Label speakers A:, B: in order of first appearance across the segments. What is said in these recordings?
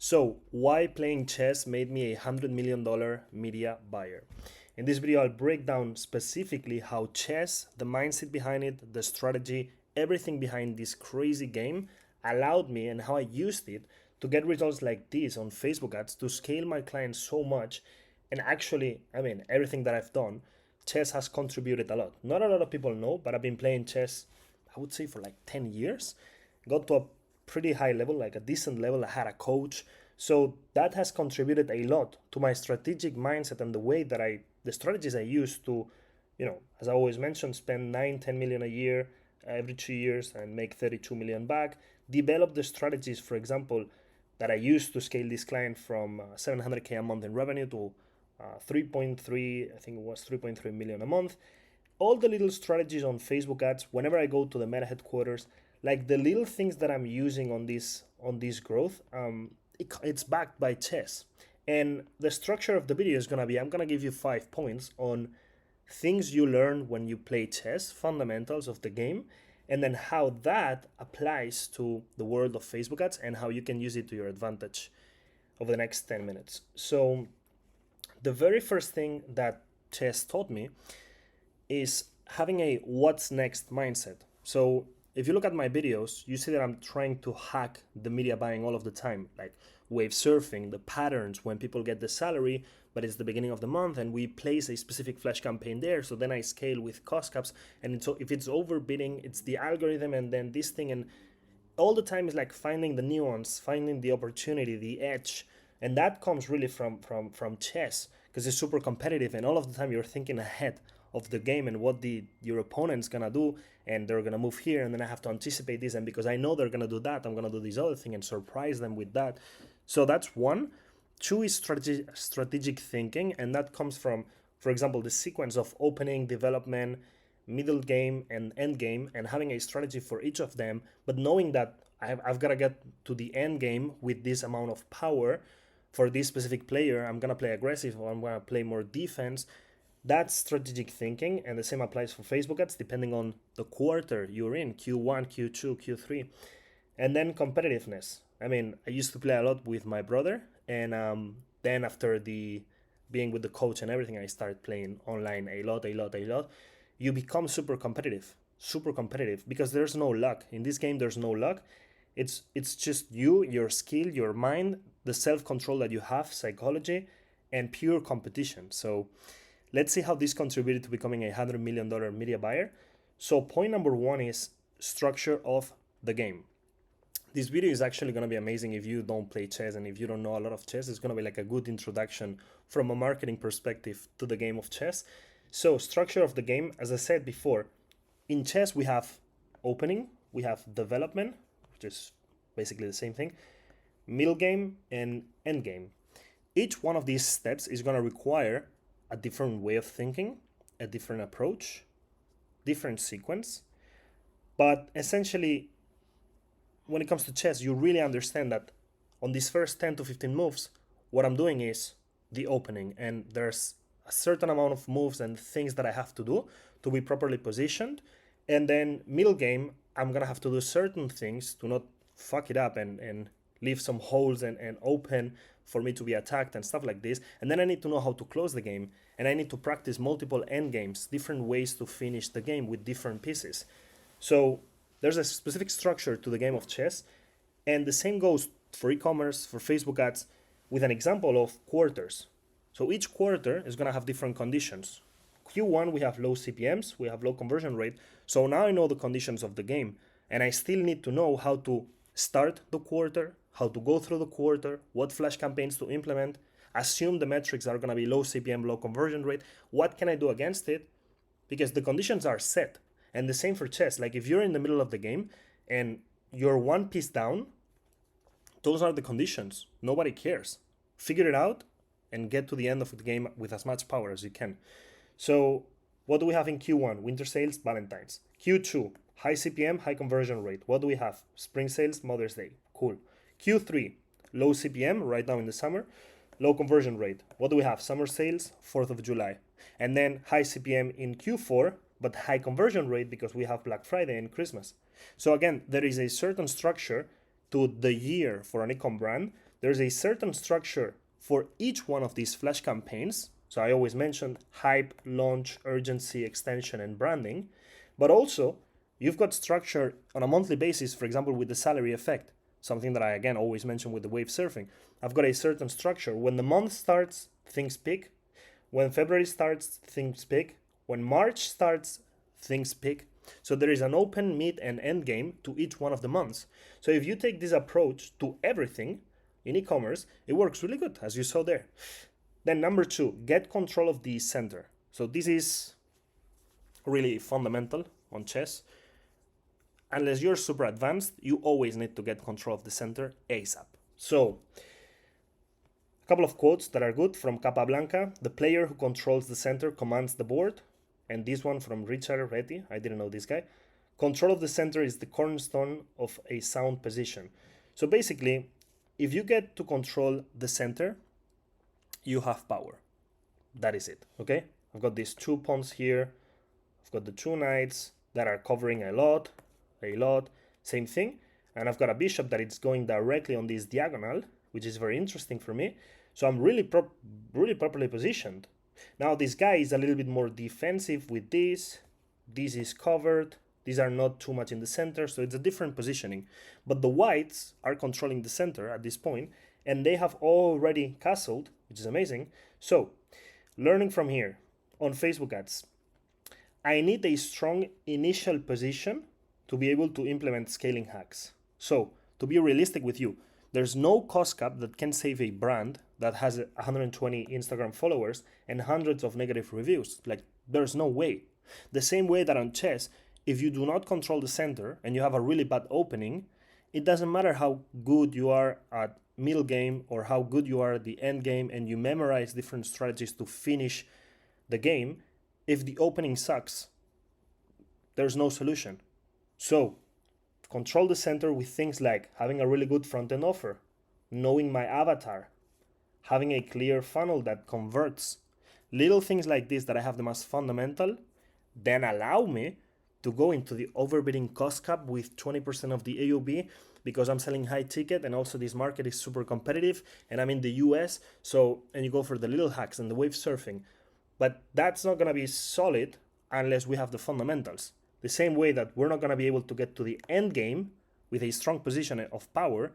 A: So, why playing chess made me $100 million media buyer? In this video, I'll break down specifically how chess, the mindset behind it, the strategy, everything behind this crazy game allowed me and how I used it to get results like this on Facebook ads to scale my clients so much. And actually, everything that I've done, chess has contributed a lot. Not a lot of people know, but I've been playing chess, I would say, for like 10 years. Got to a pretty high level, like a decent level. I had a coach. So that has contributed a lot to my strategic mindset and the way that the strategies I use to, as I always mention, spend 9, 10 million a year every 2 years and make 32 million back. Develop the strategies, for example, that I use to scale this client from 700K a month in revenue to 3.3, I think it was 3.3 million a month. All the little strategies on Facebook ads, whenever I go to the meta headquarters, like the little things that I'm using on this growth, it's backed by chess. And the structure of the video is gonna be, I'm gonna give you 5 points on things you learn when you play chess, fundamentals of the game, and then how that applies to the world of Facebook ads and how you can use it to your advantage over the next 10 minutes. So the very first thing that chess taught me is having a what's next mindset. So if you look at my videos, you see that I'm trying to hack the media buying all of the time, like wave surfing, the patterns when people get the salary, but it's the beginning of the month and we place a specific flash campaign there. So then I scale with cost caps, and if it's overbidding, it's the algorithm and then this thing, and all the time is like finding the nuance, finding the opportunity, the edge, and that comes really from chess because it's super competitive, and all of the time you're thinking ahead of the game and what your opponent's gonna do, and they're gonna move here, and then I have to anticipate this, and because I know they're gonna do that, I'm gonna do this other thing and surprise them with that. So that's one. Two is strategic thinking, and that comes from, for example, the sequence of opening, development, middle game, and end game, and having a strategy for each of them, but knowing that I've got to get to the end game with this amount of power for this specific player. I'm going to play aggressive or I'm going to play more defense. That's strategic thinking, and the same applies for Facebook ads depending on the quarter you're in, Q1, Q2, Q3. And then competitiveness. I used to play a lot with my brother, and then after the being with the coach and everything, I started playing online a lot, a lot, a lot. You become super competitive because there's no luck in this game. There's no luck. It's just you, your skill, your mind, the self control that you have, psychology, and pure competition. So let's see how this contributed to becoming $100 million media buyer. So point number one is structure of the game. This video is actually going to be amazing if you don't play chess and if you don't know a lot of chess. It's going to be like a good introduction from a marketing perspective to the game of chess. So structure of the game, as I said before, in chess we have opening, we have development, which is basically the same thing, middle game, and end game. Each one of these steps is going to require a different way of thinking, a different approach, different sequence. But essentially, when it comes to chess, you really understand that on these first 10 to 15 moves, what I'm doing is the opening, and there's a certain amount of moves and things that I have to do to be properly positioned. And then middle game, I'm gonna have to do certain things to not fuck it up and leave some holes and open for me to be attacked and stuff like this. And then I need to know how to close the game, and I need to practice multiple end games, different ways to finish the game with different pieces. So there's a specific structure to the game of chess, and the same goes for e-commerce, for Facebook ads, with an example of quarters. So each quarter is gonna have different conditions. Q1, we have low CPMs, we have low conversion rate. So now I know the conditions of the game, and I still need to know how to start the quarter, how to go through the quarter, what flash campaigns to implement, assume the metrics are gonna be low CPM, low conversion rate, what can I do against it? Because the conditions are set. And the same for chess. Like if you're in the middle of the game and you're one piece down, those are the conditions. Nobody cares. Figure it out and get to the end of the game with as much power as you can. So what do we have in Q1? Winter sales, Valentine's. Q2, high CPM, high conversion rate. What do we have? Spring sales, Mother's Day. Cool. Q3, low CPM right now in the summer, low conversion rate. What do we have? Summer sales, 4th of July. And then high CPM in Q4, but high conversion rate because we have Black Friday and Christmas. So again, there is a certain structure to the year for an e-com brand there's a certain structure for each one of these flash campaigns. So I always mentioned hype, launch, urgency, extension, and branding. But also, you've got structure on a monthly basis, for example, with the salary effect, something that I, again, always mention with the wave surfing. I've got a certain structure. When the month starts, things peak. When February starts, things peak. When March starts, things peak. So there is an open, mid, and end game to each one of the months. So if you take this approach to everything in e-commerce, it works really good, as you saw there. Then number 2, get control of the center. So this is really fundamental on chess. Unless you're super advanced, you always need to get control of the center ASAP. So a couple of quotes that are good from Capablanca: the player who controls the center commands the board. And this one from Richard Reti, I didn't know this guy: control of the center is the cornerstone of a sound position. So basically, if you get to control the center, you have power. That is it, okay? I've got these 2 pawns here. I've got the 2 knights that are covering a lot, same thing. And I've got a bishop that is going directly on this diagonal, which is very interesting for me. So I'm really properly positioned. Now this guy is a little bit more defensive with this. This is covered. These are not too much in the center, so it's a different positioning. But the whites are controlling the center at this point, and they have already castled, which is amazing. So, learning from here, on Facebook ads, I need a strong initial position to be able to implement scaling hacks. So, to be realistic with you, there's no cost cap that can save a brand that has 120 Instagram followers and hundreds of negative reviews. Like, there's no way. The same way that on chess, if you do not control the center and you have a really bad opening, it doesn't matter how good you are at middle game or how good you are at the end game and you memorize different strategies to finish the game. If the opening sucks, there's no solution. So, control the center with things like having a really good front-end offer, knowing my avatar, having a clear funnel that converts. Little things like this that I have them as fundamental, then allow me to go into the overbidding cost cap with 20% of the AOB because I'm selling high ticket and also this market is super competitive and I'm in the US. So, and you go for the little hacks and the wave surfing. But that's not going to be solid unless we have the fundamentals. The same way that we're not going to be able to get to the end game with a strong position of power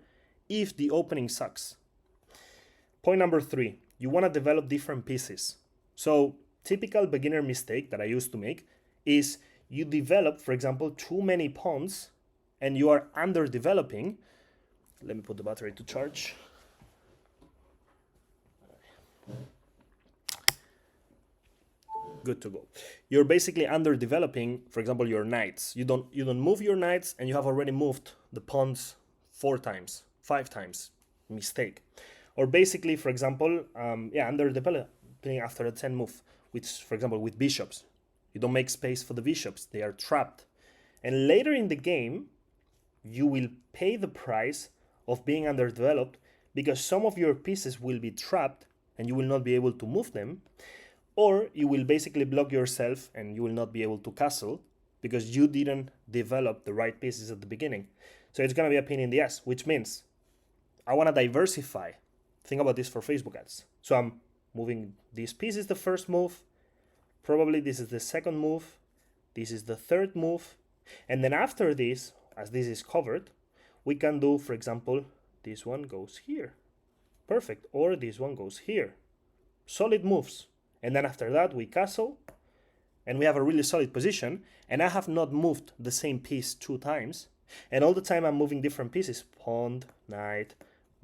A: if the opening sucks. Point number 3, you want to develop different pieces. So typical beginner mistake that I used to make is you develop, for example, too many pawns and you are underdeveloping. Let me put the battery to charge. Good to go. You're basically underdeveloping, for example, your knights. You don't move your knights and you have already moved the pawns 4 times, 5 times. Mistake. Or basically, for example, underdeveloping after a 10 move, which, for example, with bishops. You don't make space for the bishops. They are trapped. And later in the game, you will pay the price of being underdeveloped because some of your pieces will be trapped and you will not be able to move them. Or you will basically block yourself and you will not be able to castle because you didn't develop the right pieces at the beginning. So it's going to be a pain in the ass, which means I want to diversify. Think about this for Facebook ads. So I'm moving this piece is the first move. Probably this is the second move. This is the third move. And then after this, as this is covered, we can do, for example, this one goes here. Perfect. Or this one goes here. Solid moves. And then after that, we castle, and we have a really solid position, and I have not moved the same piece 2 times, and all the time I'm moving different pieces, pawn, knight,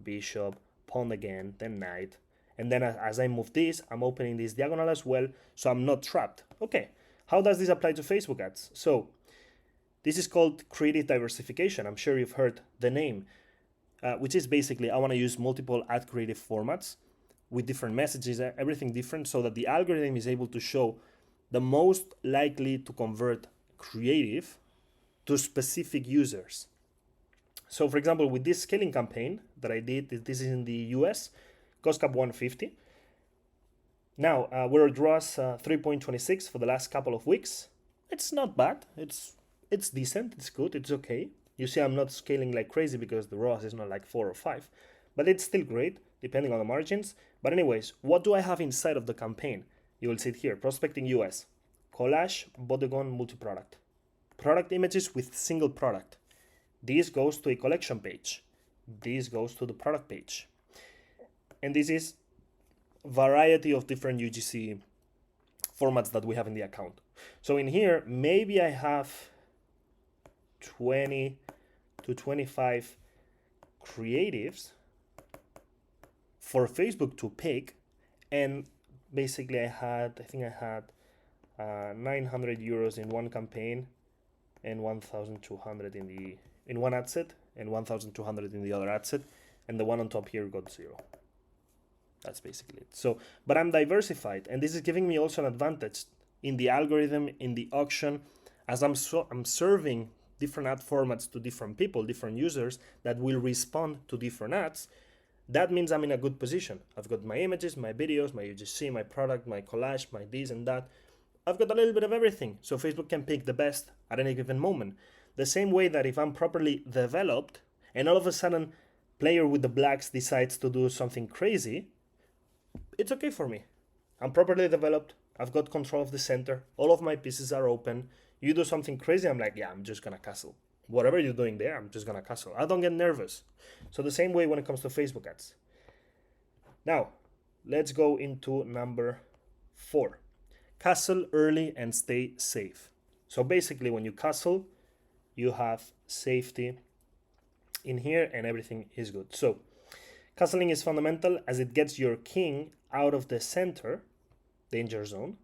A: bishop, pawn again, then knight, and then as I move this, I'm opening this diagonal as well, so I'm not trapped. Okay, how does this apply to Facebook ads? So, this is called creative diversification. I'm sure you've heard the name, which is basically I want to use multiple ad creative formats, with different messages, everything different, so that the algorithm is able to show the most likely to convert creative to specific users. So for example, with this scaling campaign that I did, this is in the US, cost cap 150. Now, we're at ROAS 3.26 for the last couple of weeks. It's not bad, it's decent, it's good, it's okay. You see I'm not scaling like crazy because the ROAS is not like 4 or 5. but it's still great depending on the margins. But anyways, what do I have inside of the campaign? You will see it here, prospecting US, collage, bodegon, multi-product, product images with single product. This goes to a collection page. This goes to the product page. And this is variety of different UGC formats that we have in the account. So in here, maybe I have 20 to 25 creatives for Facebook to pick, and basically I think I had 900 euros in one campaign and 1,200 in one ad set and 1,200 in the other ad set, and the one on top here got 0. That's basically it. So, but I'm diversified, and this is giving me also an advantage in the algorithm, in the auction, as I'm serving different ad formats to different people, different users that will respond to different ads. That means I'm in a good position. I've got my images, my videos, my UGC, my product, my collage, my this and that. I've got a little bit of everything, so Facebook can pick the best at any given moment. The same way that if I'm properly developed and all of a sudden player with the blacks decides to do something crazy, it's okay for me. I'm properly developed. I've got control of the center. All of my pieces are open. You do something crazy, I'm like, yeah, I'm just gonna castle. Whatever you're doing there, I'm just gonna castle. I don't get nervous. So the same way when it comes to Facebook ads. Now, let's go into number 4. Castle early and stay safe. So basically when you castle, you have safety in here and everything is good. So castling is fundamental as it gets your king out of the center, danger zone,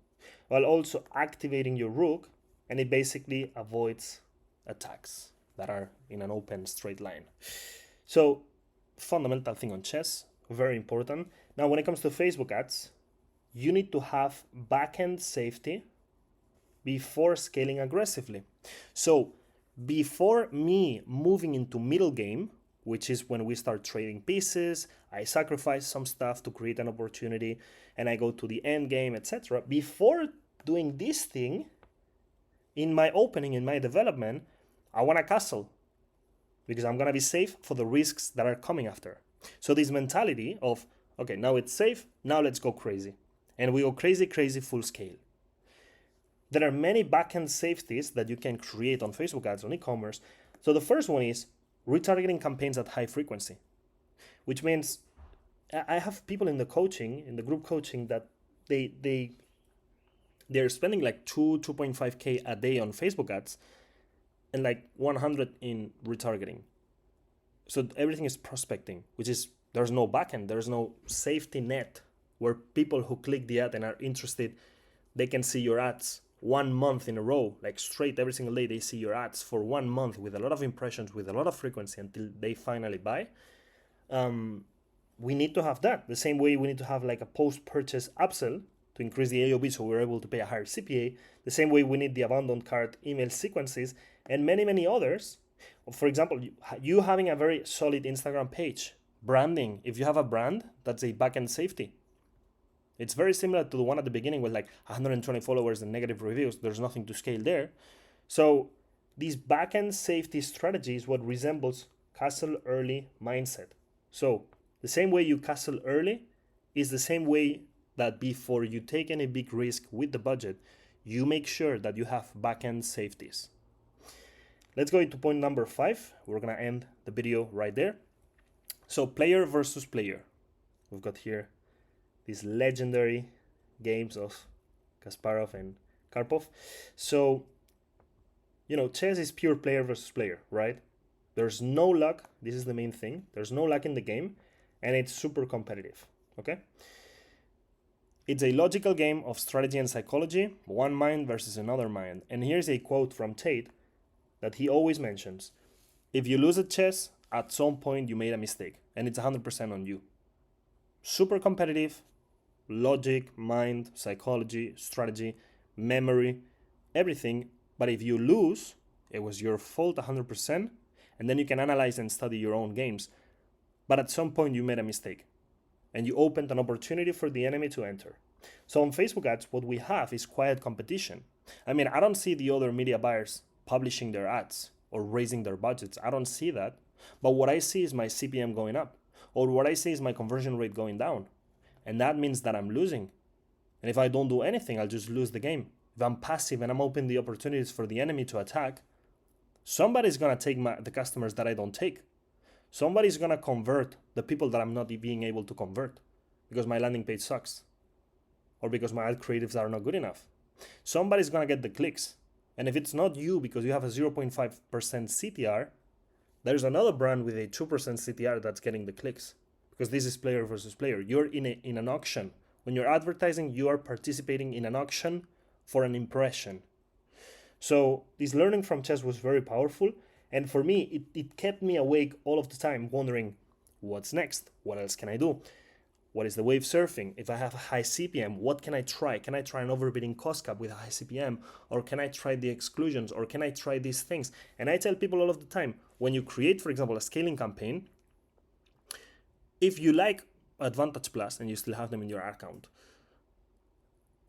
A: while also activating your rook, and it basically avoids attacks that are in an open straight line. So fundamental thing on chess, very important. Now when it comes to Facebook ads, you need to have backend safety before scaling aggressively. So before me moving into middle game, which is when we start trading pieces, I sacrifice some stuff to create an opportunity, and I go to the end game, etc. Before doing this thing, in my opening, in my development, I want to castle because I'm going to be safe for the risks that are coming after. So this mentality of, okay, now it's safe, now let's go crazy. And we go crazy, full scale. There are many backend safeties that you can create on Facebook ads, on e-commerce. So the first one is retargeting campaigns at high frequency, which means I have people in the coaching, in the group coaching, that they're spending like 2.5K a day on Facebook ads and like 100 in retargeting. So everything is prospecting, which is, there's no backend, there's no safety net where people who click the ad and are interested, they can see your ads 1 month in a row, like straight every single day. They see your ads for 1 month with a lot of impressions, with a lot of frequency until they finally buy. We need to have that. The same way we need to have like a post-purchase upsell to increase the AOV so we're able to pay a higher CPA. The same way we need the abandoned cart email sequences and many, many others. For example, you having a very solid Instagram page, branding. If you have a brand, that's a backend safety. It's very similar to the one at the beginning with like 120 followers and negative reviews. There's nothing to scale there. So this backend safety strategy is what resembles castle early mindset. So the same way you castle early is the same way that before you take any big risk with the budget, you make sure that you have backend safeties. Let's go into point number 5. We're gonna end the video right there. So player versus player. We've got here these legendary games of Kasparov and Karpov. So, chess is pure player versus player, right? There's no luck. This is the main thing. There's no luck in the game, and it's super competitive, okay? It's a logical game of strategy and psychology, one mind versus another mind. And here's a quote from Tate that he always mentions. If you lose at chess, at some point you made a mistake, and it's 100% on you. Super competitive, logic, mind, psychology, strategy, memory, everything. But if you lose, it was your fault 100%, and then you can analyze and study your own games. But at some point you made a mistake, and you opened an opportunity for the enemy to enter. So on Facebook ads, what we have is quiet competition. I mean, I don't see the other media buyers publishing their ads or raising their budgets. I don't see that. But what I see is my CPM going up, or what I see is my conversion rate going down. And that means that I'm losing. And if I don't do anything, I'll just lose the game. If I'm passive and I'm opening the opportunities for the enemy to attack, somebody's gonna take the customers that I don't take. Somebody's gonna convert the people that I'm not being able to convert because my landing page sucks or because my ad creatives are not good enough. Somebody's gonna get the clicks. And if it's not you because you have a 0.5% CTR, there's another brand with a 2% CTR that's getting the clicks because this is player versus player. You're in an auction. When you're advertising, you are participating in an auction for an impression. So this learning from chess was very powerful. And for me, it kept me awake all of the time, wondering, what's next? What else can I do? What is the wave surfing? If I have a high CPM, what can I try? Can I try an overbidding cost cap with a high CPM? Or can I try the exclusions? Or can I try these things? And I tell people all of the time, when you create, for example, a scaling campaign, if you like Advantage Plus and you still have them in your account,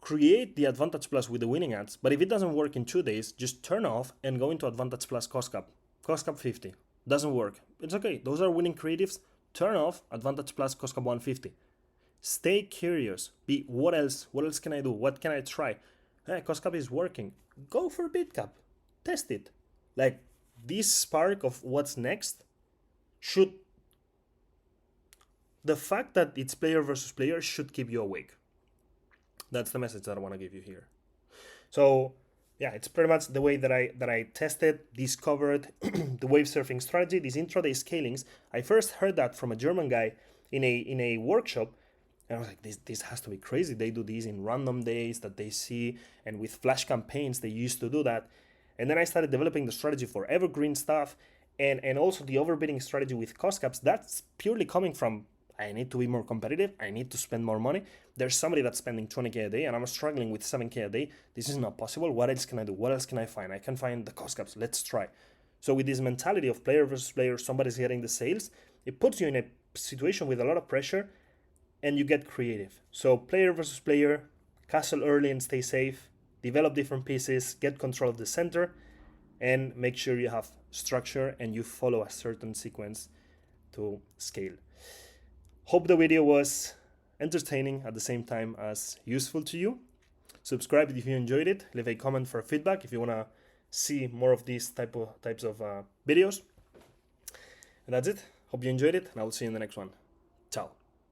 A: create the Advantage Plus with the winning ads, but if it doesn't work in 2 days, just turn off and go into Advantage Plus cost cap 50. Doesn't work. It's okay. Those are winning creatives. Turn off Advantage Plus cost cap 150. Stay curious. What else? What else can I do? What can I try? Hey, cost cap is working. Go for bid cap. Test it. Like this spark of what's next should. The fact that it's player versus player should keep you awake. That's the message that I want to give you here. So yeah, it's pretty much the way that I tested, discovered the wave surfing strategy, these intraday scalings. I first heard that from a German guy in a workshop, and I was like, this has to be crazy. They do these in random days that they see, and with flash campaigns they used to do that. And then I started developing the strategy for evergreen stuff, and also the overbidding strategy with cost caps. That's purely coming from, I need to be more competitive. I need to spend more money. There's somebody that's spending 20K a day and I'm struggling with 7K a day. This is not possible. What else can I do? What else can I find? I can find the cost caps. Let's try. So with this mentality of player versus player, somebody's getting the sales, it puts you in a situation with a lot of pressure and you get creative. So player versus player, castle early and stay safe, develop different pieces, get control of the center, and make sure you have structure and you follow a certain sequence to scale. Hope the video was entertaining at the same time as useful to you. Subscribe if you enjoyed it. Leave a comment for feedback if you want to see more of these types of videos. And that's it. Hope you enjoyed it, and I will see you in the next one.